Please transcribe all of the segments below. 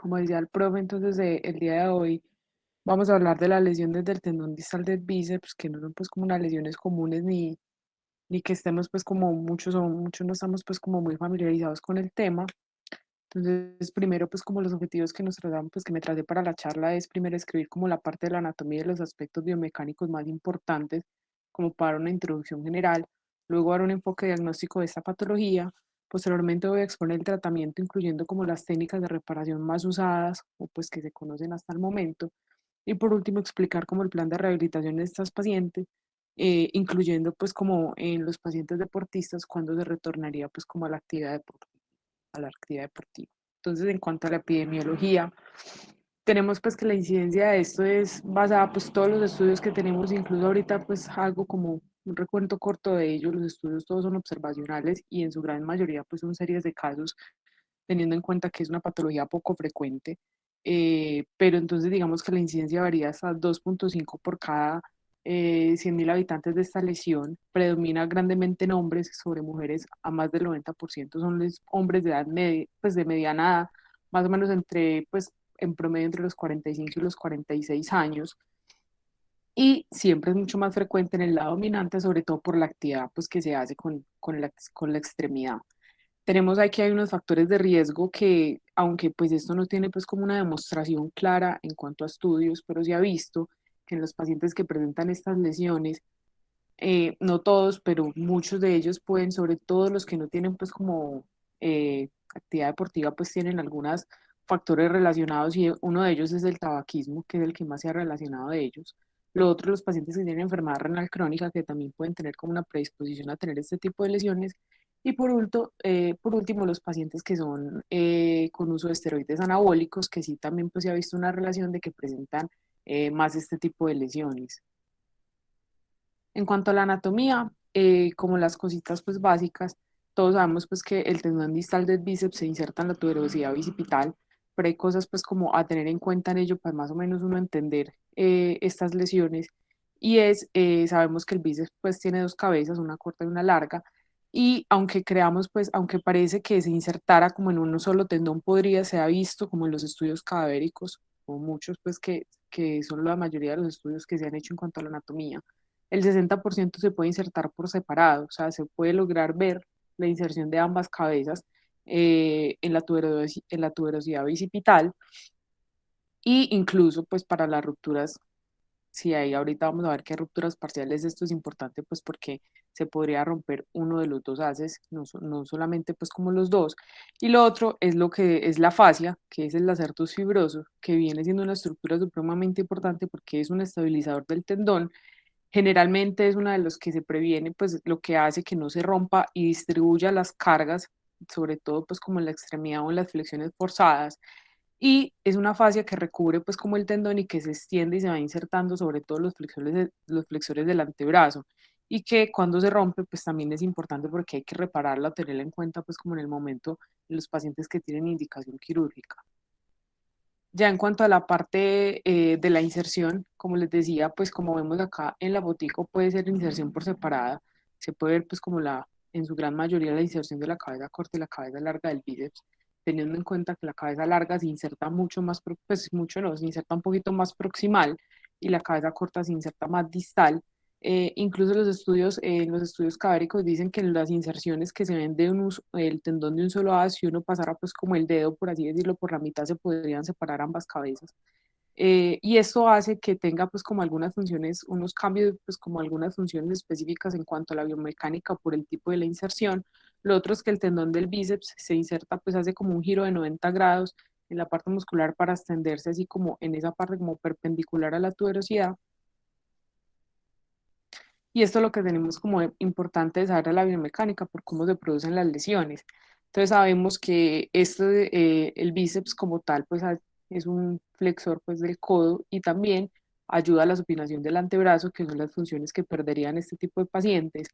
como decía el profe, entonces el día de hoy vamos a hablar de las lesiones del tendón distal del bíceps, que no son pues como unas lesiones comunes ni que estemos pues como muchos o muchos no estamos pues como muy familiarizados con el tema. Entonces, primero pues como los objetivos que nos trazamos, pues que me tracé para la charla es primero escribir como la parte de la anatomía y los aspectos biomecánicos más importantes, como para una introducción general, luego dar un enfoque diagnóstico de esta patología. Posteriormente voy a exponer el tratamiento, incluyendo como las técnicas de reparación más usadas o pues que se conocen hasta el momento. Y por último, explicar como el plan de rehabilitación de estas pacientes, incluyendo pues como en los pacientes deportistas, cuándo se retornaría pues como a la actividad deportiva. Entonces, en cuanto a la epidemiología, tenemos pues que la incidencia de esto es basada pues todos los estudios que tenemos, incluso ahorita pues algo como un recuento corto de ellos, los estudios todos son observacionales y en su gran mayoría pues son series de casos, teniendo en cuenta que es una patología poco frecuente, pero entonces digamos que la incidencia varía hasta 2.5 por cada 100.000 habitantes de esta lesión, predomina grandemente en hombres sobre mujeres, a más del 90% son hombres de edad media, pues de mediana edad, más o menos entre, pues en promedio entre los 45 y los 46 años, y siempre es mucho más frecuente en el lado dominante, sobre todo por la actividad pues, que se hace con la extremidad. Tenemos aquí hay unos factores de riesgo que, aunque pues esto no tiene pues como una demostración clara en cuanto a estudios, pero se ha visto que en los pacientes que presentan estas lesiones, no todos, pero muchos de ellos pueden, sobre todo los que no tienen pues como actividad deportiva, pues tienen algunos factores relacionados y uno de ellos es el tabaquismo, que es el que más se ha relacionado de ellos. Lo otro, los pacientes que tienen enfermedad renal crónica, que también pueden tener como una predisposición a tener este tipo de lesiones. Y por último, los pacientes que son con uso de esteroides anabólicos, que sí también pues se ha visto una relación de que presentan más este tipo de lesiones. En cuanto a la anatomía, como las cositas pues básicas, todos sabemos pues que el tendón distal del bíceps se inserta en la tuberosidad bicipital, pero hay cosas pues como a tener en cuenta en ello para más o menos uno entender estas lesiones. Y sabemos que el bíceps pues tiene dos cabezas, una corta y una larga, y aunque creamos pues, aunque parece que se insertara como en uno solo tendón, se ha visto como en los estudios cadavéricos, o muchos pues que son la mayoría de los estudios que se han hecho en cuanto a la anatomía, el 60% se puede insertar por separado, o sea, se puede lograr ver la inserción de ambas cabezas en la tuberosidad bicipital, y incluso pues para las rupturas, si hay ahorita vamos a ver que hay rupturas parciales, esto es importante pues porque se podría romper uno de los dos haces, no solamente pues como los dos. Y lo otro es lo que es la fascia, que es el lacertus fibroso, que viene siendo una estructura supremamente importante porque es un estabilizador del tendón. Generalmente es uno de los que se previene, pues lo que hace que no se rompa y distribuya las cargas, sobre todo pues como en la extremidad o en las flexiones forzadas. Y es una fascia que recubre pues como el tendón y que se extiende y se va insertando sobre todo los flexores del antebrazo. Y que cuando se rompe pues también es importante porque hay que repararla, tenerla en cuenta pues como en el momento de los pacientes que tienen indicación quirúrgica. Ya en cuanto a la parte de la inserción, como les decía, pues como vemos acá en la botico puede ser inserción por separada. Se puede ver pues como en su gran mayoría la inserción de la cabeza corta y la cabeza larga del bíceps, teniendo en cuenta que la cabeza larga se inserta mucho más, pues mucho no, se inserta un poquito más proximal y la cabeza corta se inserta más distal. Incluso los estudios cadávéricos dicen que las inserciones que se ven el tendón de un solo haz, si uno pasara pues como el dedo, por así decirlo, por la mitad, se podrían separar ambas cabezas. Y esto hace que tenga pues como algunas funciones, unos cambios, pues como algunas funciones específicas en cuanto a la biomecánica por el tipo de la inserción. Lo otro es que el tendón del bíceps se inserta, pues hace como un giro de 90 grados en la parte muscular para extenderse así como en esa parte como perpendicular a la tuberosidad. Y esto es lo que tenemos como importante de saber de la biomecánica por cómo se producen las lesiones. Entonces sabemos que el bíceps como tal, pues es un flexor pues del codo y también ayuda a la supinación del antebrazo, que son las funciones que perderían este tipo de pacientes.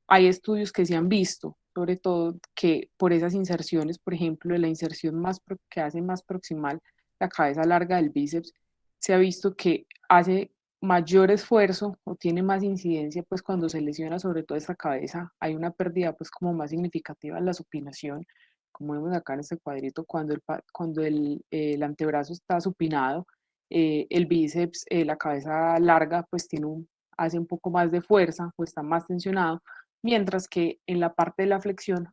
Hay estudios que se han visto, sobre todo que por esas inserciones, por ejemplo, de la inserción que hace más proximal la cabeza larga del bíceps, se ha visto que hace mayor esfuerzo o tiene más incidencia, pues cuando se lesiona sobre todo esta cabeza, hay una pérdida pues como más significativa en la supinación, como vemos acá en este cuadrito, cuando el antebrazo está supinado, el bíceps, la cabeza larga, pues hace un poco más de fuerza o está más tensionado, mientras que en la parte de la flexión,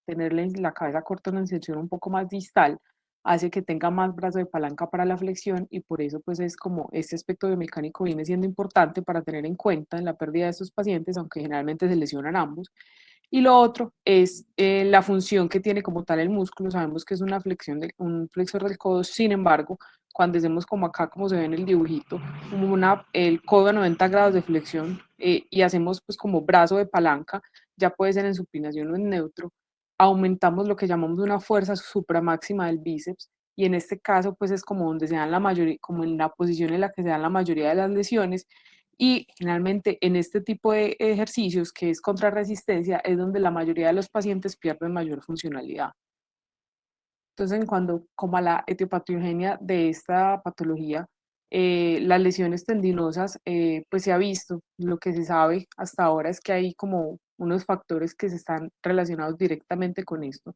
tener la cabeza corta, una extensión un poco más distal, hace que tenga más brazo de palanca para la flexión y por eso pues es como este aspecto biomecánico viene siendo importante para tener en cuenta en la pérdida de estos pacientes, aunque generalmente se lesionan ambos. Y lo otro es la función que tiene como tal el músculo. Sabemos que es una flexión un flexor del codo, sin embargo, cuando hacemos como acá, como se ve en el dibujito, como el codo a 90 grados de flexión y hacemos pues como brazo de palanca, ya puede ser en supinación o en neutro, aumentamos lo que llamamos una fuerza supramáxima del bíceps y en este caso pues es como donde se dan la mayoría, como en la posición en la que se dan la mayoría de las lesiones y generalmente en este tipo de ejercicios, que es contra resistencia, es donde la mayoría de los pacientes pierden mayor funcionalidad. Entonces, en cuanto como a la etiopatogenia de esta patología, las lesiones tendinosas, pues se ha visto, lo que se sabe hasta ahora es que hay como unos factores que se están relacionados directamente con esto,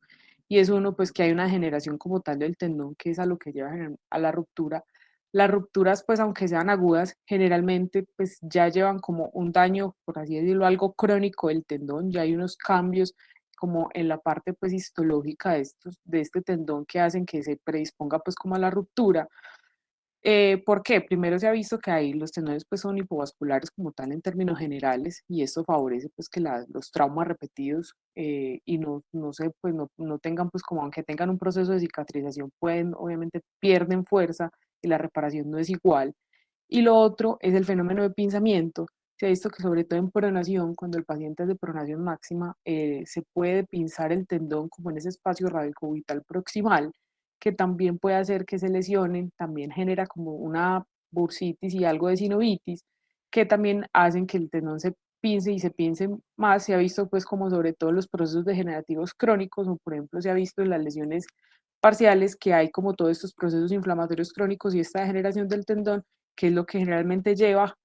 y es uno, pues que hay una generación como tal del tendón, que es a lo que lleva a la ruptura. Las rupturas, pues aunque sean agudas, generalmente pues ya llevan como un daño, por así decirlo, algo crónico del tendón, ya hay unos cambios como en la parte pues histológica de este tendón que hacen que se predisponga pues como a la ruptura. ¿Por qué? Primero se ha visto que ahí los tendones pues son hipovasculares como tal en términos generales y esto favorece pues que los traumas repetidos y no se pues no tengan pues como aunque tengan un proceso de cicatrización pueden obviamente pierden fuerza y la reparación no es igual. Y lo otro es el fenómeno de pinzamiento. Se ha visto que sobre todo en pronación, cuando el paciente es de pronación máxima, se puede pinzar el tendón como en ese espacio radicubital proximal, que también puede hacer que se lesionen, también genera como una bursitis y algo de sinovitis, que también hacen que el tendón se pince y se pince más. Se ha visto pues como sobre todo los procesos degenerativos crónicos, o por ejemplo se ha visto en las lesiones parciales que hay como todos estos procesos inflamatorios crónicos y esta degeneración del tendón que es lo que generalmente lleva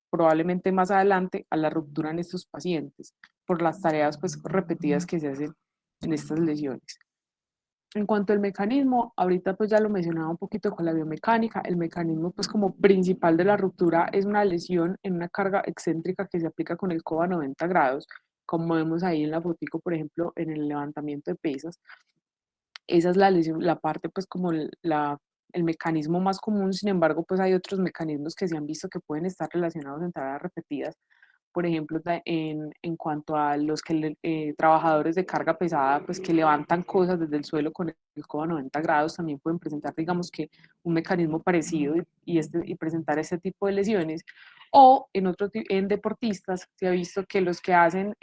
probablemente más adelante a la ruptura en estos pacientes por las tareas pues repetidas que se hacen en estas lesiones. En cuanto al mecanismo, ahorita pues ya lo mencionaba un poquito con la biomecánica, el mecanismo pues como principal de la ruptura es una lesión en una carga excéntrica que se aplica con el codo a 90 grados, como vemos ahí en la fotico, por ejemplo, en el levantamiento de pesas. Esa es la lesión, la parte pues como el mecanismo más común, sin embargo pues hay otros mecanismos que se han visto que pueden estar relacionados en tareas repetidas, por ejemplo en cuanto a los trabajadores de carga pesada pues que levantan cosas desde el suelo con el codo a 90 grados también pueden presentar digamos que un mecanismo parecido y presentar este tipo de lesiones o en deportistas se ha visto que los que hacen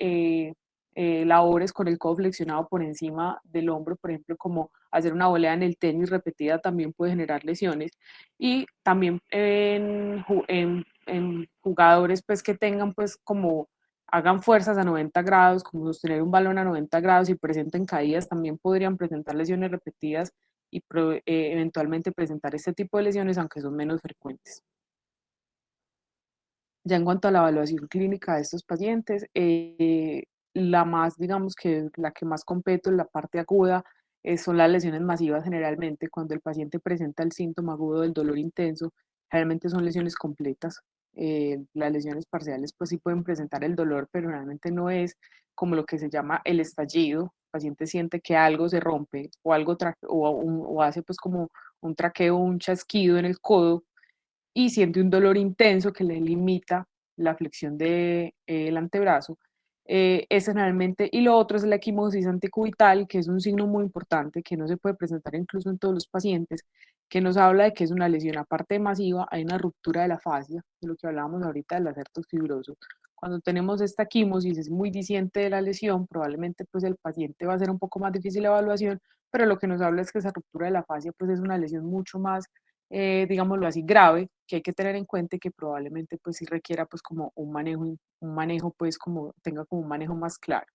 labores con el codo flexionado por encima del hombro, por ejemplo, como hacer una volea en el tenis repetida también puede generar lesiones y también en jugadores pues que tengan pues como hagan fuerzas a 90 grados, como sostener un balón a 90 grados y presenten caídas, también podrían presentar lesiones repetidas y eventualmente presentar este tipo de lesiones, aunque son menos frecuentes. Ya en cuanto a la evaluación clínica de estos pacientes, la más, digamos que la que más compete en la parte aguda son las lesiones masivas generalmente. Cuando el paciente presenta el síntoma agudo del dolor intenso, generalmente son lesiones completas. Las lesiones parciales pues sí pueden presentar el dolor, pero realmente no es como lo que se llama el estallido. El paciente siente que algo se rompe o algo o hace pues como un traqueo, un chasquido en el codo y siente un dolor intenso que le limita la flexión del antebrazo. Es generalmente, y lo otro es la equimosis antecubital, que es un signo muy importante que no se puede presentar incluso en todos los pacientes, que nos habla de que es una lesión, aparte de masiva, hay una ruptura de la fascia, de lo que hablábamos ahorita del acerto fibroso. Cuando tenemos esta equimosis es muy diciente de la lesión, probablemente pues el paciente va a ser un poco más difícil la evaluación, pero lo que nos habla es que esa ruptura de la fascia pues es una lesión mucho más digámoslo así, grave, que hay que tener en cuenta y que probablemente pues sí requiera pues como un manejo pues como tenga como un manejo más claro.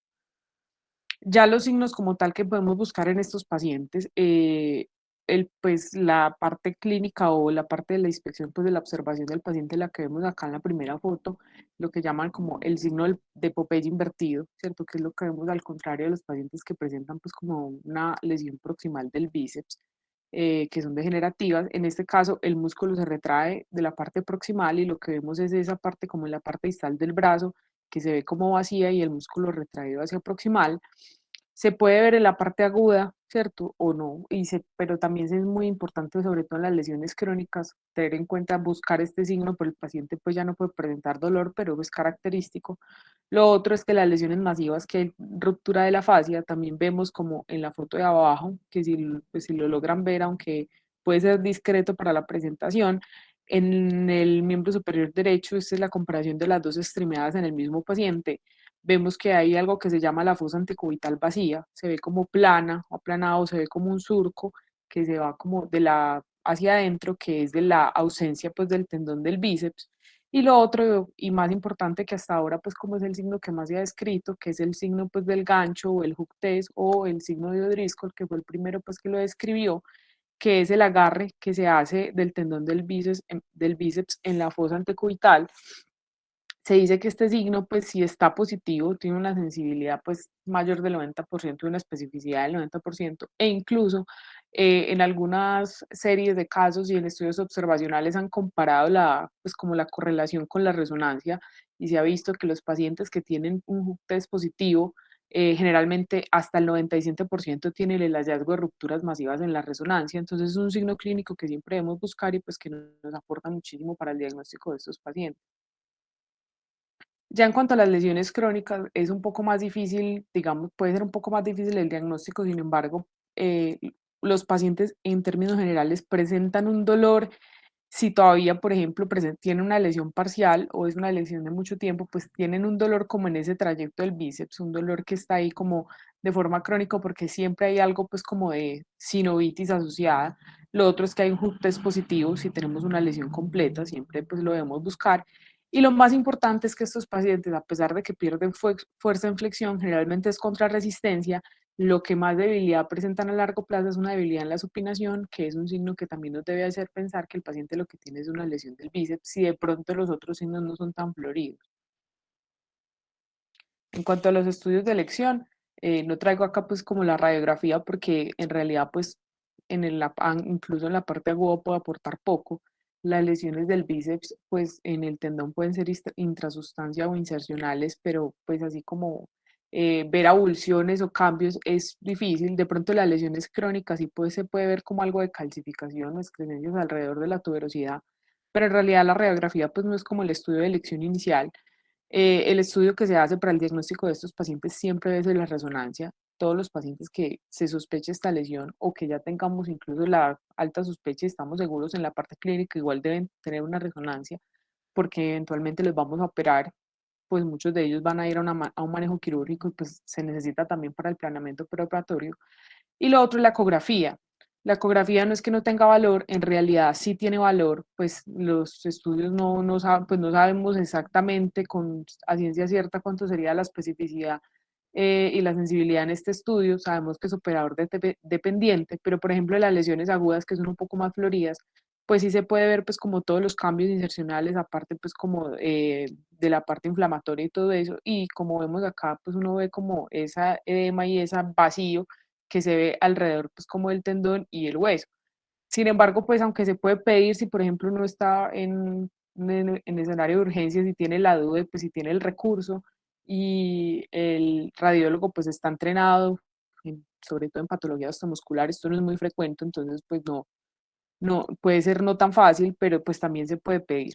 Ya los signos como tal que podemos buscar en estos pacientes pues, la parte clínica o la parte de la inspección, pues, de la observación del paciente, la que vemos acá en la primera foto, lo que llaman como el signo de Popeye invertido, ¿cierto? Que es lo que vemos al contrario de los pacientes que presentan, pues, como una lesión proximal del bíceps, que son degenerativas. En este caso, el músculo se retrae de la parte proximal y lo que vemos es esa parte como en la parte distal del brazo, que se ve como vacía y el músculo retraído hacia proximal. Se puede ver en la parte aguda, ¿cierto? O no, pero también es muy importante, sobre todo en las lesiones crónicas, tener en cuenta buscar este signo, pero el paciente pues ya no puede presentar dolor, pero es característico. Lo otro es que las lesiones masivas, que hay ruptura de la fascia, también vemos como en la foto de abajo, que pues, si lo logran ver, aunque puede ser discreto para la presentación, en el miembro superior derecho, esta es la comparación de las dos extremidades en el mismo paciente. Vemos que hay algo que se llama la fosa antecubital vacía, se ve como plana o aplanado, se ve como un surco que se va como de la hacia adentro, que es de la ausencia pues del tendón del bíceps. Y lo otro y más importante que hasta ahora pues como es el signo que más se ha descrito, que es el signo pues del gancho o el hook test o el signo de O'Driscoll, que fue el primero pues que lo describió, que es el agarre que se hace del tendón del bíceps en la fosa antecubital. Se dice que este signo, pues si está positivo, tiene una sensibilidad pues mayor del 90% y una especificidad del 90%, e incluso en algunas series de casos y en estudios observacionales han comparado pues como la correlación con la resonancia y se ha visto que los pacientes que tienen un test positivo, generalmente hasta el 97% tienen el hallazgo de rupturas masivas en la resonancia, entonces es un signo clínico que siempre debemos buscar y pues que nos aporta muchísimo para el diagnóstico de estos pacientes. Ya en cuanto a las lesiones crónicas, es un poco más difícil, digamos, puede ser un poco más difícil el diagnóstico, sin embargo, los pacientes en términos generales presentan un dolor. Si todavía, por ejemplo, tienen una lesión parcial o es una lesión de mucho tiempo, pues tienen un dolor como en ese trayecto del bíceps, un dolor que está ahí como de forma crónica porque siempre hay algo pues como de sinovitis asociada. Lo otro es que hay un hook test positivo, si tenemos una lesión completa, siempre pues lo debemos buscar. Y lo más importante es que estos pacientes, a pesar de que pierden fuerza en flexión, generalmente es contra resistencia, lo que más debilidad presentan a largo plazo es una debilidad en la supinación, que es un signo que también nos debe hacer pensar que el paciente lo que tiene es una lesión del bíceps, si de pronto los otros signos no son tan floridos. En cuanto a los estudios de elección, no traigo acá pues como la radiografía porque en realidad pues incluso en la parte aguda puede aportar poco. Las lesiones del bíceps pues en el tendón pueden ser intrasustancia o insercionales, pero pues así como ver avulsiones o cambios es difícil. De pronto las lesiones crónicas sí pues, se puede ver como algo de calcificación o excrescencias alrededor de la tuberosidad, pero en realidad la radiografía pues no es como el estudio de elección inicial. El estudio que se hace para el diagnóstico de estos pacientes siempre debe ser la resonancia. Todos los pacientes que se sospeche esta lesión o que ya tengamos incluso la alta sospecha y estamos seguros en la parte clínica, igual deben tener una resonancia porque eventualmente les vamos a operar, pues muchos de ellos van a ir a un manejo quirúrgico y pues se necesita también para el planeamiento preoperatorio. Y lo otro es la ecografía. La ecografía no es que no tenga valor, en realidad sí tiene valor, pues los estudios pues no sabemos exactamente a ciencia cierta cuánto sería la especificidad y la sensibilidad en este estudio. Sabemos que es operador dependiente, pero por ejemplo las lesiones agudas que son un poco más floridas, pues sí se puede ver pues como todos los cambios insercionales, aparte pues como de la parte inflamatoria y todo eso, y como vemos acá pues uno ve como esa edema y ese vacío que se ve alrededor, pues como el tendón y el hueso. Sin embargo, pues aunque se puede pedir, si por ejemplo uno está en escenario de urgencias y tiene la duda, pues si tiene el recurso y el radiólogo pues está entrenado, sobre todo en patologías osteomusculares, esto no es muy frecuente, entonces pues no, puede ser no tan fácil, pero pues también se puede pedir.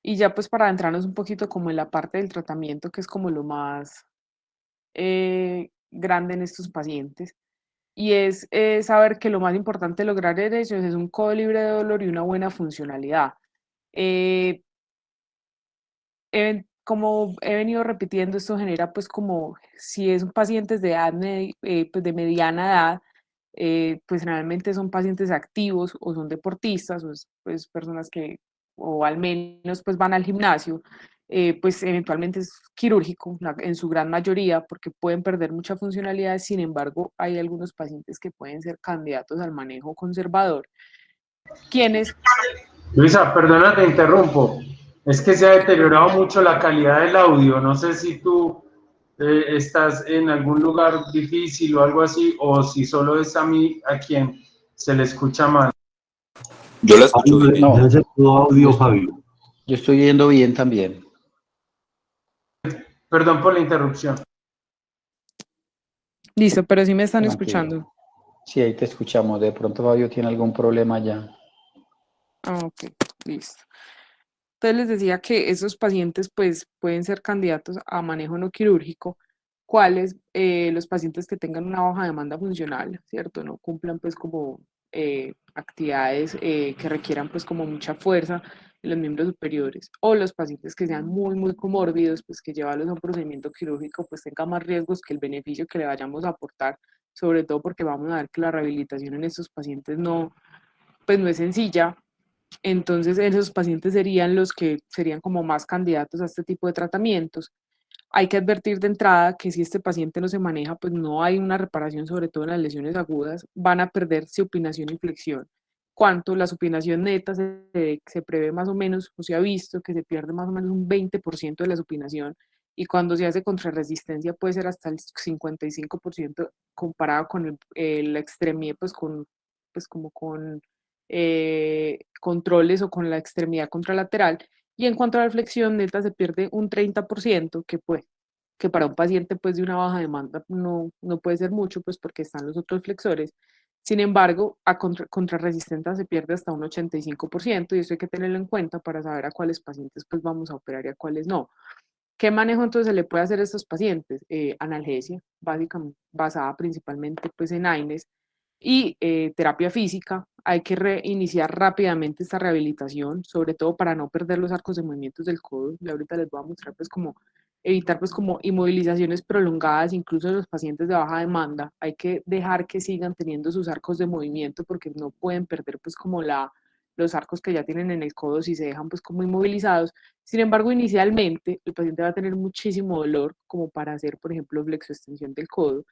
Y ya pues para adentrarnos un poquito como en la parte del tratamiento, que es como lo más grande en estos pacientes. Y es saber que lo más importante de lograr en ellos es un codo libre de dolor y una buena funcionalidad. Eh, como he venido repitiendo, esto genera pues como si es un pacientes de edad pues de mediana edad, pues generalmente son pacientes activos o son deportistas o pues personas que o al menos pues van al gimnasio. pues eventualmente es quirúrgico en su gran mayoría porque pueden perder mucha funcionalidad. Sin embargo, hay algunos pacientes que pueden ser candidatos al manejo conservador, quienes... Luisa, perdona, te interrumpo. Es que se ha deteriorado mucho la calidad del audio. No sé si tú estás en algún lugar difícil o algo así, o si solo es a mí a quien se le escucha mal. Yo la escucho Fabio, bien. ya No, se pudo yo, audio, Fabio. yo estoy yendo bien también. Perdón por la interrupción. Listo, pero sí me están Tranquilo. escuchando. Sí, ahí te escuchamos. De pronto Fabio tiene algún problema ya. Ah, ok, listo. Entonces les decía que esos pacientes pues pueden ser candidatos a manejo no quirúrgico, cuáles los pacientes que tengan una baja demanda funcional, ¿cierto? No cumplan pues como actividades que requieran pues como mucha fuerza en los miembros superiores, o los pacientes que sean muy comórbidos, pues que llevarlos a un procedimiento quirúrgico pues tenga más riesgos que el beneficio que le vayamos a aportar, sobre todo porque vamos a ver que la rehabilitación en estos pacientes no, pues no es sencilla. Entonces, esos pacientes serían los que serían como más candidatos a este tipo de tratamientos. Hay que advertir de entrada que si este paciente no se maneja, pues no hay una reparación, sobre todo en las lesiones agudas, van a perder supinación y flexión. ¿Cuánto? La supinación neta se prevé más o menos, o se ha visto que se pierde más o menos un 20% de la supinación, y cuando se hace contrarresistencia puede ser hasta el 55% comparado con la extremidad, pues como con controles o con la extremidad contralateral. Y en cuanto a la flexión neta, se pierde un 30%, que para un paciente pues de una baja demanda no puede ser mucho, pues porque están los otros flexores. Sin embargo, a contrarresistencia se pierde hasta un 85%, y eso hay que tenerlo en cuenta para saber a cuáles pacientes pues vamos a operar y a cuáles no. ¿Qué manejo entonces se le puede hacer a estos pacientes? Analgesia, básicamente basada principalmente pues en AINES, y terapia física. Hay que reiniciar rápidamente esta rehabilitación, sobre todo para no perder los arcos de movimientos del codo. Y ahorita les voy a mostrar pues como evitar pues como inmovilizaciones prolongadas, incluso en los pacientes de baja demanda. Hay que dejar que sigan teniendo sus arcos de movimiento porque no pueden perder pues como los arcos que ya tienen en el codo si se dejan pues como inmovilizados. Sin embargo, inicialmente el paciente va a tener muchísimo dolor como para hacer, por ejemplo, flexoextensión del codo.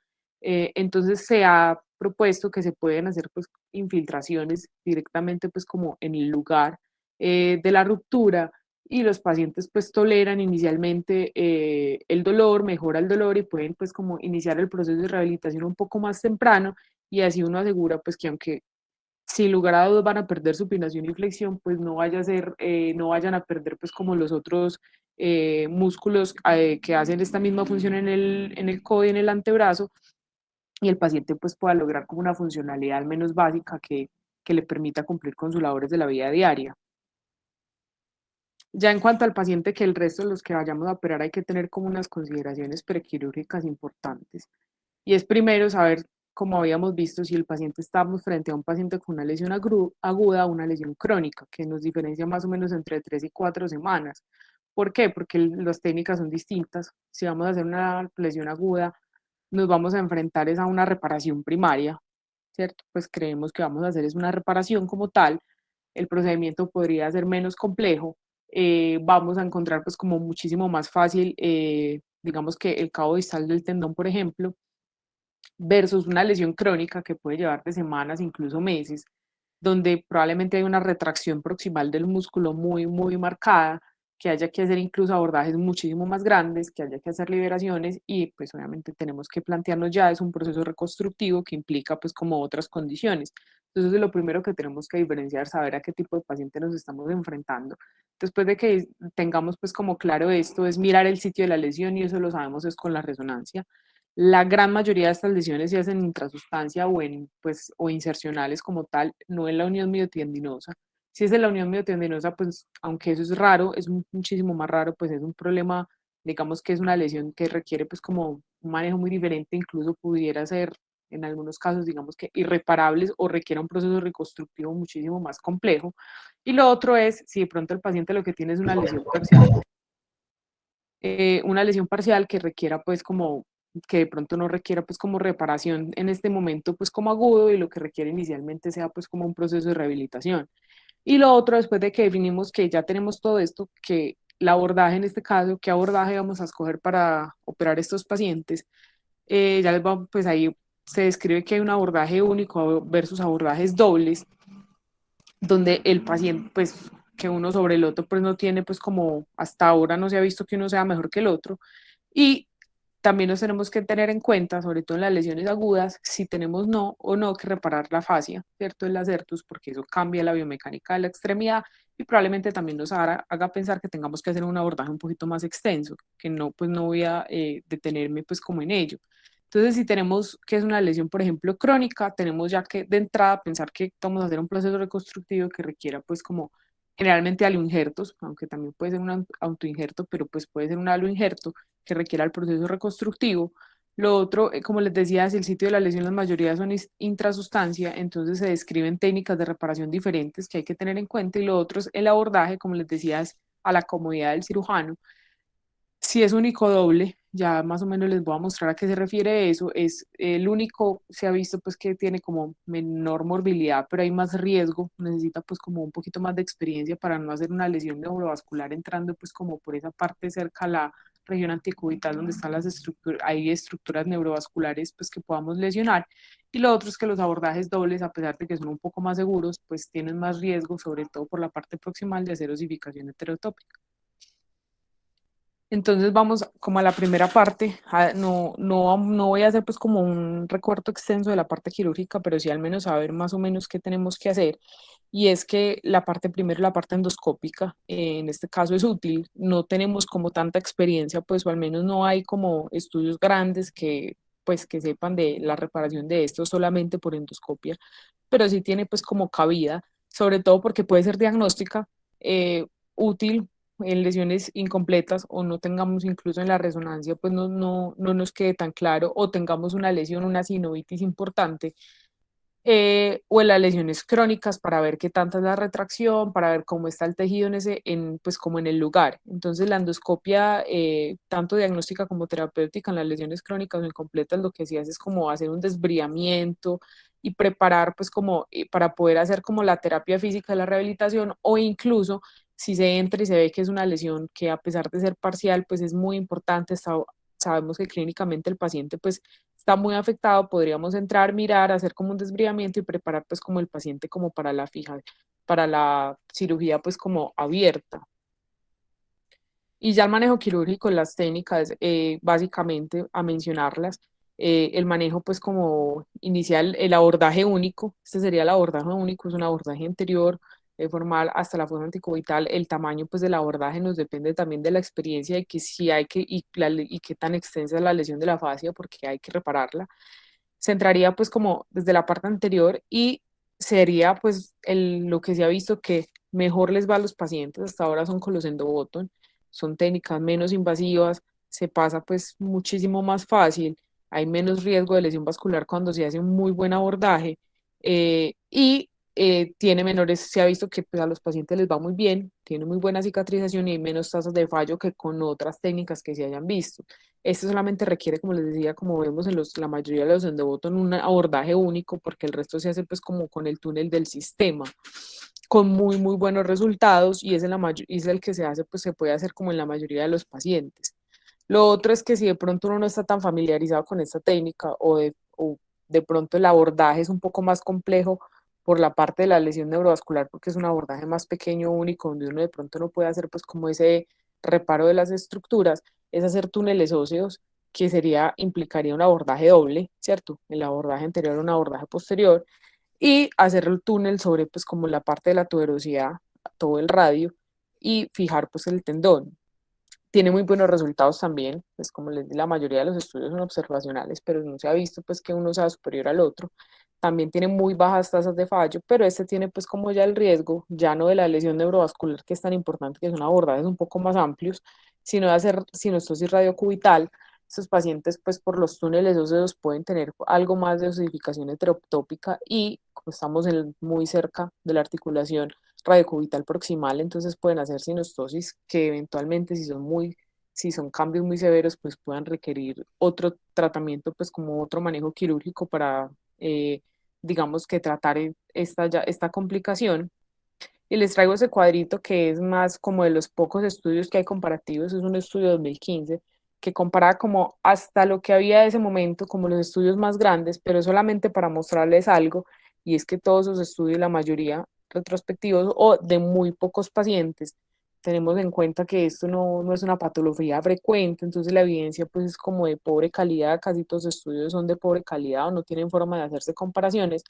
Entonces se ha propuesto que se pueden hacer pues infiltraciones directamente pues como en el lugar de la ruptura, y los pacientes pues toleran inicialmente el dolor, mejora el dolor, y pueden pues como iniciar el proceso de rehabilitación un poco más temprano, y así uno asegura pues que aunque sin lugar a dudas van a perder supinación y flexión, pues no vaya a ser, no vayan a perder pues como los otros músculos que hacen esta misma función en el codo y en el antebrazo, y el paciente pues pueda lograr como una funcionalidad al menos básica que le permita cumplir con sus labores de la vida diaria. Ya en cuanto al paciente, que el resto de los que vayamos a operar hay que tener como unas consideraciones prequirúrgicas importantes. Y es primero saber, como habíamos visto, si el paciente estamos frente a un paciente con una lesión aguda o una lesión crónica, que nos diferencia más o menos entre 3 y 4 semanas. ¿Por qué? Porque las técnicas son distintas. Si vamos a hacer una lesión aguda, nos vamos a enfrentar es a una reparación primaria, ¿cierto? Pues creemos que vamos a hacer es una reparación como tal. El procedimiento podría ser menos complejo. Vamos a encontrar pues como muchísimo más fácil, digamos que el cabo distal del tendón, por ejemplo, versus una lesión crónica que puede llevar de semanas, incluso meses, donde probablemente hay una retracción proximal del músculo muy marcada, que haya que hacer incluso abordajes muchísimo más grandes, que haya que hacer liberaciones, y pues obviamente tenemos que plantearnos ya es un proceso reconstructivo que implica pues como otras condiciones. Entonces, lo primero que tenemos que diferenciar, saber a qué tipo de paciente nos estamos enfrentando. Después de que tengamos pues como claro esto, es mirar el sitio de la lesión, y eso lo sabemos es con la resonancia. La gran mayoría de estas lesiones se hacen en intrasustancia pues, o insercionales como tal, no en la unión miotendinosa. Si es en la unión miotendinosa, pues aunque eso es raro, es muchísimo más raro, pues es un problema, digamos que es una lesión que requiere pues como un manejo muy diferente, incluso pudiera ser en algunos casos, digamos que irreparables, o requiera un proceso reconstructivo muchísimo más complejo. Y lo otro es, si de pronto el paciente lo que tiene es una lesión parcial que requiera pues como que de pronto no requiera pues como reparación en este momento pues como agudo, y lo que requiere inicialmente sea pues como un proceso de rehabilitación. Y lo otro, después de que definimos que ya tenemos todo esto, que el abordaje en este caso, qué abordaje vamos a escoger para operar estos pacientes. Ya les vamos, pues ahí se describe que hay un abordaje único versus abordajes dobles, donde el paciente, pues que uno sobre el otro, pues no tiene, pues como hasta ahora no se ha visto que uno sea mejor que el otro. Y también nos tenemos que tener en cuenta, sobre todo en las lesiones agudas, si tenemos no o no que reparar la fascia, ¿cierto? El acertus, porque eso cambia la biomecánica de la extremidad y probablemente también nos haga pensar que tengamos que hacer un abordaje un poquito más extenso, que no, pues no voy a detenerme pues como en ello. Entonces, si tenemos que es una lesión, por ejemplo, crónica, tenemos ya que de entrada pensar que vamos a hacer un proceso reconstructivo que requiera pues como generalmente aloinjertos, aunque también puede ser un autoinjerto, pero pues puede ser un aloinjerto que requiera el proceso reconstructivo. Lo otro, como les decía, si el sitio de la lesión, la mayoría son intrasustancia, entonces se describen técnicas de reparación diferentes que hay que tener en cuenta. Y lo otro es el abordaje, como les decía, es a la comodidad del cirujano. Si es único doble, ya más o menos les voy a mostrar a qué se refiere eso. Es el único, se ha visto pues que tiene como menor morbilidad, pero hay más riesgo, necesita pues como un poquito más de experiencia para no hacer una lesión neurovascular entrando pues como por esa parte cerca a la región antecubital donde están las estructuras, hay estructuras neurovasculares pues que podamos lesionar. Y lo otro es que los abordajes dobles, a pesar de que son un poco más seguros, pues tienen más riesgo, sobre todo por la parte proximal de hacer osificación heterotópica. Entonces vamos como a la primera parte. No voy a hacer pues como un recuerdo extenso de la parte quirúrgica, pero sí al menos saber más o menos qué tenemos que hacer. Y es que la parte primero, la parte endoscópica, en este caso es útil. No tenemos como tanta experiencia, pues o al menos no hay como estudios grandes que pues que sepan de la reparación de esto solamente por endoscopia, pero sí tiene pues como cabida, sobre todo porque puede ser diagnóstica, útil en lesiones incompletas o no tengamos incluso en la resonancia, pues no nos quede tan claro o tengamos una lesión, una sinovitis importante, o en las lesiones crónicas para ver qué tanta es la retracción, para ver cómo está el tejido pues como en el lugar. Entonces la endoscopia, tanto diagnóstica como terapéutica en las lesiones crónicas o incompletas, lo que sí hace es como hacer un desbriamiento y preparar pues como para poder hacer como la terapia física de la rehabilitación o incluso si se entra y se ve que es una lesión que a pesar de ser parcial pues es muy importante, sabemos que clínicamente el paciente pues está muy afectado, podríamos entrar, mirar, hacer como un desbridamiento y preparar pues como el paciente como para la fija, para la cirugía pues como abierta. Y ya el manejo quirúrgico, las técnicas, básicamente a mencionarlas, el manejo pues como inicial, el abordaje único, este sería el abordaje único, es un abordaje anterior, formal hasta la fosa anticubital. El tamaño pues del abordaje nos depende también de la experiencia de que si hay que, y qué tan extensa es la lesión de la fascia porque hay que repararla. Se entraría pues como desde la parte anterior y sería pues lo que se ha visto que mejor les va a los pacientes hasta ahora son con los endoboton, son técnicas menos invasivas, se pasa pues muchísimo más fácil, hay menos riesgo de lesión vascular cuando se hace un muy buen abordaje, y tiene menores, se ha visto que pues, a los pacientes les va muy bien, tiene muy buena cicatrización y hay menos tasas de fallo que con otras técnicas que se hayan visto. Este solamente requiere, como les decía, como vemos en la mayoría de los endoboton, un abordaje único, porque el resto se hace pues como con el túnel del sistema, con muy buenos resultados y es el que se hace, pues se puede hacer como en la mayoría de los pacientes. Lo otro es que si de pronto uno no está tan familiarizado con esta técnica o de pronto el abordaje es un poco más complejo por la parte de la lesión neurovascular, porque es un abordaje más pequeño, único, donde uno de pronto no puede hacer pues como ese reparo de las estructuras, es hacer túneles óseos, que implicaría un abordaje doble, ¿cierto? El abordaje anterior, un abordaje posterior, y hacer el túnel sobre pues como la parte de la tuberosidad, todo el radio, y fijar pues el tendón. Tiene muy buenos resultados también, pues como les di, la mayoría de los estudios son observacionales, pero no se ha visto pues que uno sea superior al otro. También tiene muy bajas tasas de fallo, pero este tiene pues como ya el riesgo, ya no de la lesión neurovascular que es tan importante, que son abordajes un poco más amplios, sino de hacer sinostosis radiocubital. Estos pacientes pues por los túneles óseos pueden tener algo más de osificación heterotópica y como estamos muy cerca de la articulación radiocubital proximal, entonces pueden hacer sinostosis que eventualmente si son cambios muy severos, pues puedan requerir otro tratamiento, pues como otro manejo quirúrgico para, digamos que tratar esta complicación. Y les traigo ese cuadrito que es más como de los pocos estudios que hay comparativos, es un estudio de 2015 que compara como hasta lo que había de ese momento, como los estudios más grandes, pero solamente para mostrarles algo, y es que todos esos estudios, la mayoría retrospectivos o de muy pocos pacientes, tenemos en cuenta que esto no es una patología frecuente, entonces la evidencia pues es como de pobre calidad, casi todos los estudios son de pobre calidad o no tienen forma de hacerse comparaciones,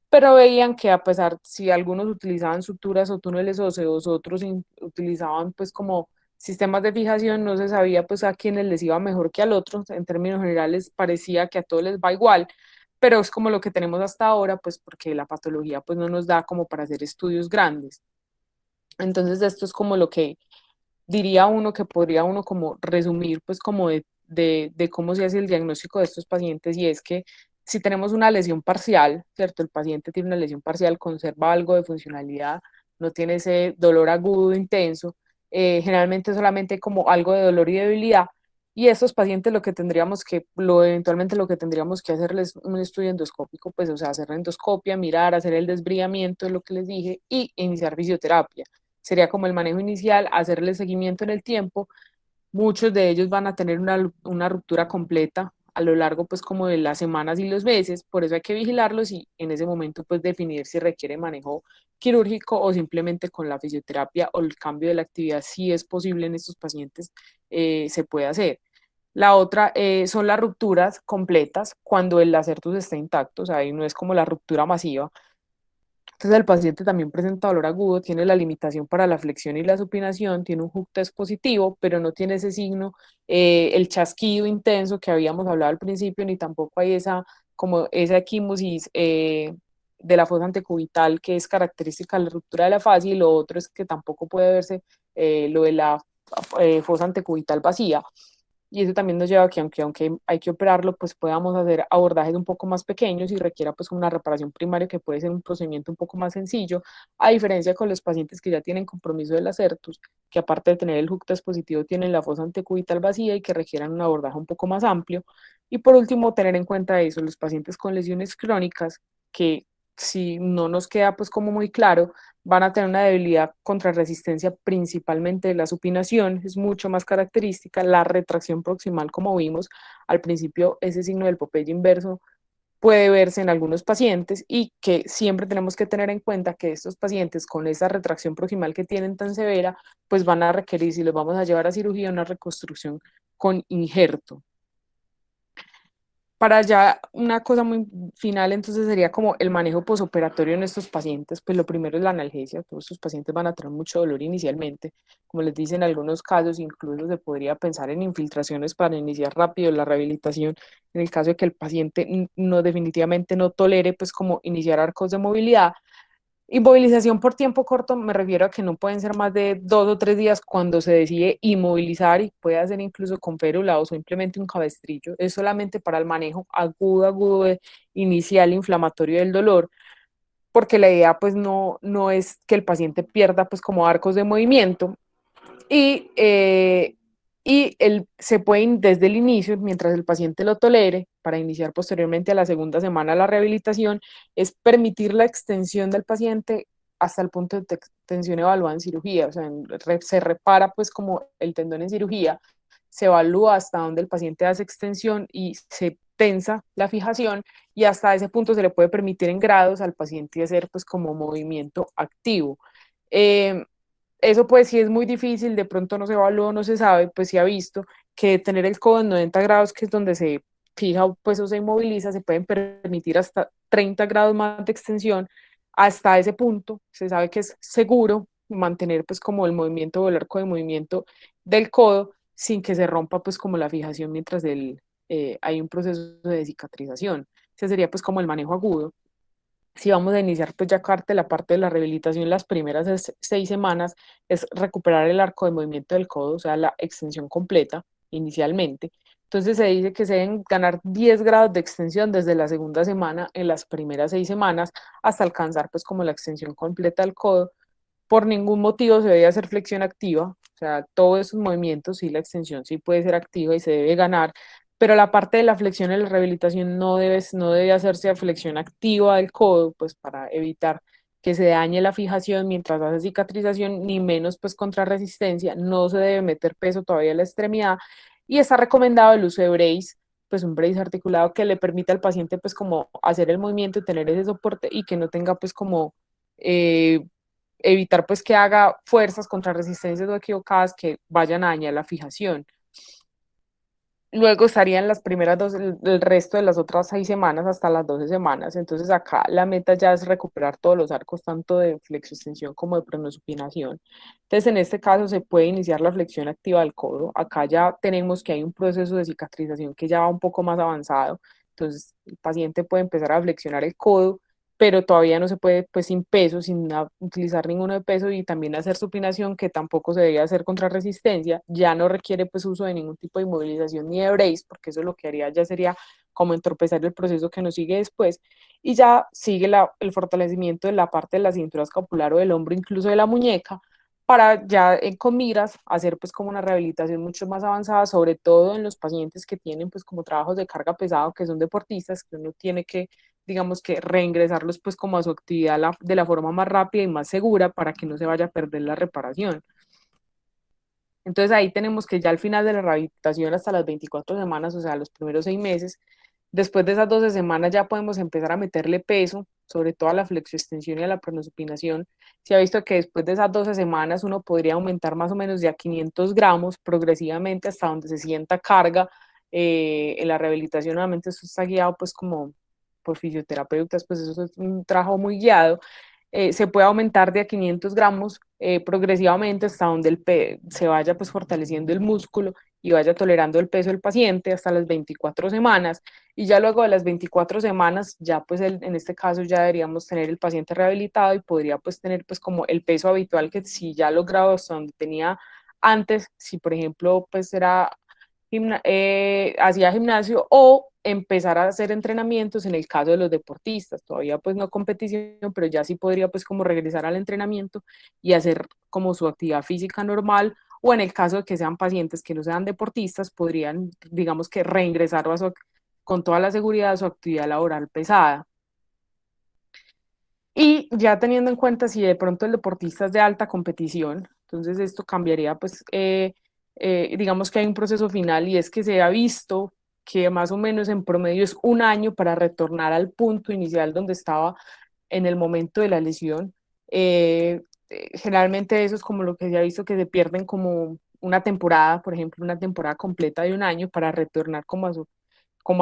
pero veían que a pesar, si algunos utilizaban suturas o túneles óseos, otros utilizaban pues como sistemas de fijación, no se sabía pues a quiénes les iba mejor que al otro, en términos generales parecía que a todos les va igual, pero es como lo que tenemos hasta ahora, pues porque la patología pues no nos da como para hacer estudios grandes. Entonces esto es como lo que diría uno que podría uno como resumir pues como de cómo se hace el diagnóstico de estos pacientes y es que si tenemos una lesión parcial, ¿cierto? El paciente tiene una lesión parcial, conserva algo de funcionalidad, no tiene ese dolor agudo intenso, generalmente solamente como algo de dolor y debilidad. Y estos pacientes lo que tendríamos que, eventualmente lo que tendríamos que hacerles un estudio endoscópico, pues o sea, hacer endoscopia, mirar, hacer el desbridamiento de lo que les dije y iniciar fisioterapia. Sería como el manejo inicial, hacerle seguimiento en el tiempo. Muchos de ellos van a tener una ruptura completa a lo largo pues como de las semanas y los meses, por eso hay que vigilarlos y en ese momento pues definir si requiere manejo quirúrgico o simplemente con la fisioterapia o el cambio de la actividad, si es posible en estos pacientes, se puede hacer. La otra son las rupturas completas cuando el acertus está intacto, o sea, ahí no es como la ruptura masiva, entonces el paciente también presenta dolor agudo, tiene la limitación para la flexión y la supinación, tiene un hook test positivo, pero no tiene ese signo, el chasquido intenso que habíamos hablado al principio, ni tampoco hay esa, como esa equimosis de la fosa antecubital que es característica de la ruptura de la fascia, y lo otro es que tampoco puede verse lo de la fosa antecubital vacía. Y eso también nos lleva a que aunque hay que operarlo, pues podamos hacer abordajes un poco más pequeños y requiera pues una reparación primaria que puede ser un procedimiento un poco más sencillo, a diferencia con los pacientes que ya tienen compromiso del acertus, que aparte de tener el hook test positivo tienen la fosa antecubital vacía y que requieran un abordaje un poco más amplio. Y por último, tener en cuenta eso, los pacientes con lesiones crónicas, que si no nos queda pues como muy claro, van a tener una debilidad contra resistencia principalmente de la supinación, es mucho más característica, la retracción proximal como vimos al principio, ese signo del Popeye inverso puede verse en algunos pacientes y que siempre tenemos que tener en cuenta que estos pacientes con esa retracción proximal que tienen tan severa, pues van a requerir, si los vamos a llevar a cirugía, una reconstrucción con injerto. Para ya una cosa muy final, entonces sería como el manejo posoperatorio en estos pacientes, pues lo primero es la analgesia, todos estos pacientes van a tener mucho dolor inicialmente, como les dicen en algunos casos, incluso se podría pensar en infiltraciones para iniciar rápido la rehabilitación, en el caso de que el paciente no definitivamente no tolere, pues como iniciar arcos de movilidad. Inmovilización por tiempo corto, me refiero a que no pueden ser más de 2 o 3 días cuando se decide inmovilizar y puede hacer incluso con férula o simplemente un cabestrillo. Es solamente para el manejo agudo, inicial, inflamatorio del dolor, porque la idea pues no es que el paciente pierda pues como arcos de movimiento, y, se puede desde el inicio, mientras el paciente lo tolere, para iniciar posteriormente a la segunda semana la rehabilitación, es permitir la extensión del paciente hasta el punto de tensión evaluada en cirugía, o sea, se repara pues como el tendón en cirugía, se evalúa hasta donde el paciente hace extensión y se tensa la fijación, y hasta ese punto se le puede permitir en grados al paciente hacer pues como movimiento activo. Eh, Eso pues sí es muy difícil, de pronto no se evalúa, no se sabe, pues sí ha visto que tener el codo en 90 grados, que es donde se fija pues o se inmoviliza, se pueden permitir hasta 30 grados más de extensión. Hasta ese punto se sabe que es seguro mantener pues como el movimiento o el arco de movimiento del codo sin que se rompa pues como la fijación mientras hay un proceso de cicatrización. Ese sería pues como el manejo agudo. Si vamos a iniciar, pues ya la parte de la rehabilitación, las primeras 6 semanas es recuperar el arco de movimiento del codo, o sea, la extensión completa inicialmente. Entonces se dice que se deben ganar 10 grados de extensión desde la segunda semana en las primeras 6 semanas hasta alcanzar pues como la extensión completa del codo. Por ningún motivo se debe hacer flexión activa, o sea, todos esos movimientos, sí, la extensión sí puede ser activa y se debe ganar, pero la parte de la flexión en la rehabilitación no debe hacerse a flexión activa del codo, pues para evitar que se dañe la fijación mientras hace cicatrización, ni menos pues contra resistencia, no se debe meter peso todavía en la extremidad y está recomendado el uso de brace, pues un brace articulado que le permita al paciente pues como hacer el movimiento y tener ese soporte y que no tenga pues como eh, evitar pues que haga fuerzas contra resistencias o equivocadas que vayan a dañar la fijación. Luego estarían las primeras dos, el resto de las otras 6 semanas hasta las 12 semanas. Entonces acá la meta ya es recuperar todos los arcos, tanto de flexoextensión como de pronosupinación. Entonces en este caso se puede iniciar la flexión activa del codo. Acá ya tenemos que hay un proceso de cicatrización que ya va un poco más avanzado. Entonces el paciente puede empezar a flexionar el codo, pero todavía no se puede pues sin peso, sin utilizar ninguno de peso y también hacer supinación que tampoco se debe hacer contra resistencia, ya no requiere pues uso de ningún tipo de inmovilización ni de brace, porque eso lo que haría ya sería como entorpecer el proceso que nos sigue después y ya sigue el fortalecimiento de la parte de la cintura escapular o del hombro, incluso de la muñeca, para ya con miras hacer pues como una rehabilitación mucho más avanzada, sobre todo en los pacientes que tienen pues como trabajos de carga pesado, que son deportistas, que uno tiene que digamos que reingresarlos pues como a su actividad de la forma más rápida y más segura para que no se vaya a perder la reparación. Entonces ahí tenemos que ya al final de la rehabilitación hasta las 24 semanas, o sea, los primeros 6 meses, después de esas 12 semanas ya podemos empezar a meterle peso, sobre todo a la flexoextensión y a la pronosupinación. Se ha visto que después de esas 12 semanas uno podría aumentar más o menos de a 500 gramos progresivamente hasta donde se sienta carga. En la rehabilitación nuevamente esto está guiado pues como por fisioterapeutas, pues eso es un trabajo muy guiado. Se puede aumentar de a 500 gramos progresivamente hasta donde se vaya pues fortaleciendo el músculo y vaya tolerando el peso del paciente hasta las 24 semanas y ya luego de las 24 semanas ya pues en este caso ya deberíamos tener el paciente rehabilitado y podría pues tener pues como el peso habitual que si ya logrado hasta donde tenía antes, si por ejemplo pues era hacía gimnasio o empezar a hacer entrenamientos en el caso de los deportistas, todavía pues no competición, pero ya sí podría pues como regresar al entrenamiento y hacer como su actividad física normal, o en el caso de que sean pacientes que no sean deportistas, podrían digamos que reingresar con toda la seguridad a su actividad laboral pesada. Y ya teniendo en cuenta si de pronto el deportista es de alta competición, entonces esto cambiaría, pues, digamos que hay un proceso final y es que se ha visto que más o menos en promedio es un año para retornar al punto inicial donde estaba en el momento de la lesión. Generalmente eso es como lo que se ha visto que se pierden como una temporada, por ejemplo, una temporada completa de un año para retornar como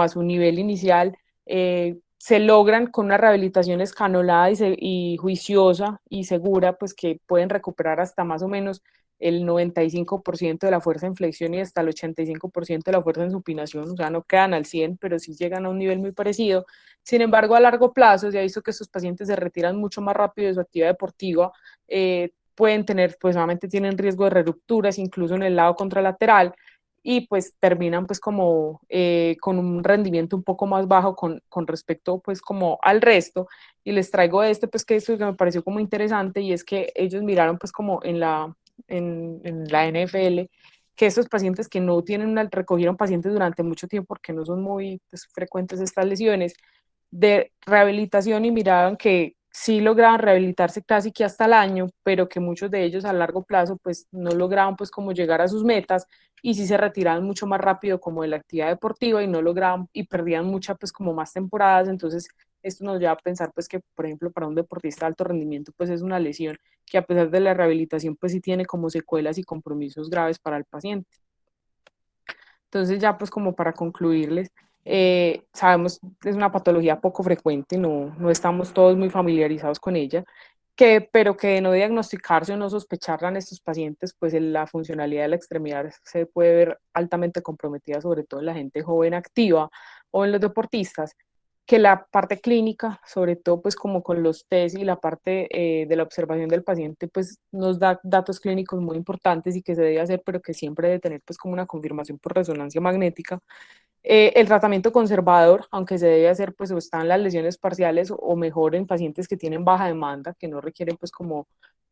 a su nivel inicial, se logran con una rehabilitación escanolada y juiciosa y segura, pues que pueden recuperar hasta más o menos el 95% de la fuerza en flexión y hasta el 85% de la fuerza en supinación, o sea, no quedan al 100, pero sí llegan a un nivel muy parecido. Sin embargo, a largo plazo se ha visto que estos pacientes se retiran mucho más rápido de su actividad deportiva, pueden tener, pues solamente tienen riesgo de rupturas, incluso en el lado contralateral, y pues terminan pues como con un rendimiento un poco más bajo con respecto pues como al resto. Y les traigo pues que esto que me pareció como interesante y es que ellos miraron pues como en la NFL que estos pacientes que no tienen recogieron pacientes durante mucho tiempo porque no son muy pues, frecuentes estas lesiones de rehabilitación y miraban que sí lograban rehabilitarse casi que hasta el año, pero que muchos de ellos a largo plazo pues no lograban pues como llegar a sus metas y sí se retiraban mucho más rápido como de la actividad deportiva y no lograban y perdían muchas pues como más temporadas, entonces esto nos lleva a pensar pues que por ejemplo para un deportista de alto rendimiento pues es una lesión que a pesar de la rehabilitación pues sí tiene como secuelas y compromisos graves para el paciente. Entonces ya pues como para concluirles, sabemos que es una patología poco frecuente, no estamos todos muy familiarizados con ella, pero que de no diagnosticarse o no sospecharla en estos pacientes, pues la funcionalidad de la extremidad se puede ver altamente comprometida, sobre todo en la gente joven activa o en los deportistas, que la parte clínica, sobre todo pues como con los test y la parte de la observación del paciente, pues nos da datos clínicos muy importantes y que se debe hacer, pero que siempre debe tener pues como una confirmación por resonancia magnética. El tratamiento conservador, aunque se debe hacer, pues o están las lesiones parciales o mejor en pacientes que tienen baja demanda, que no requieren pues como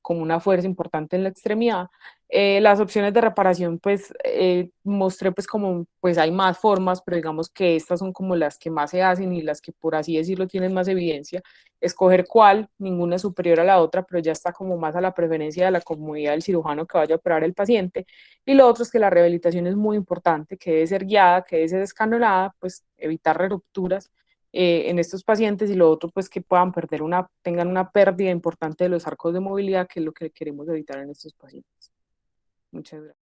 como una fuerza importante en la extremidad. Las opciones de reparación, pues mostré pues como, pues hay más formas, pero digamos que estas son como las que más se hacen y las que por así decirlo tienen más evidencia. Escoger cuál, ninguna es superior a la otra, pero ya está como más a la preferencia de la comodidad del cirujano que vaya a operar el paciente. Y lo otro es que la rehabilitación es muy importante, que debe ser guiada, que debe ser escalonada, pues evitar rupturas en estos pacientes, y lo otro pues que puedan tengan una pérdida importante de los arcos de movilidad, que es lo que queremos evitar en estos pacientes. Muchas gracias.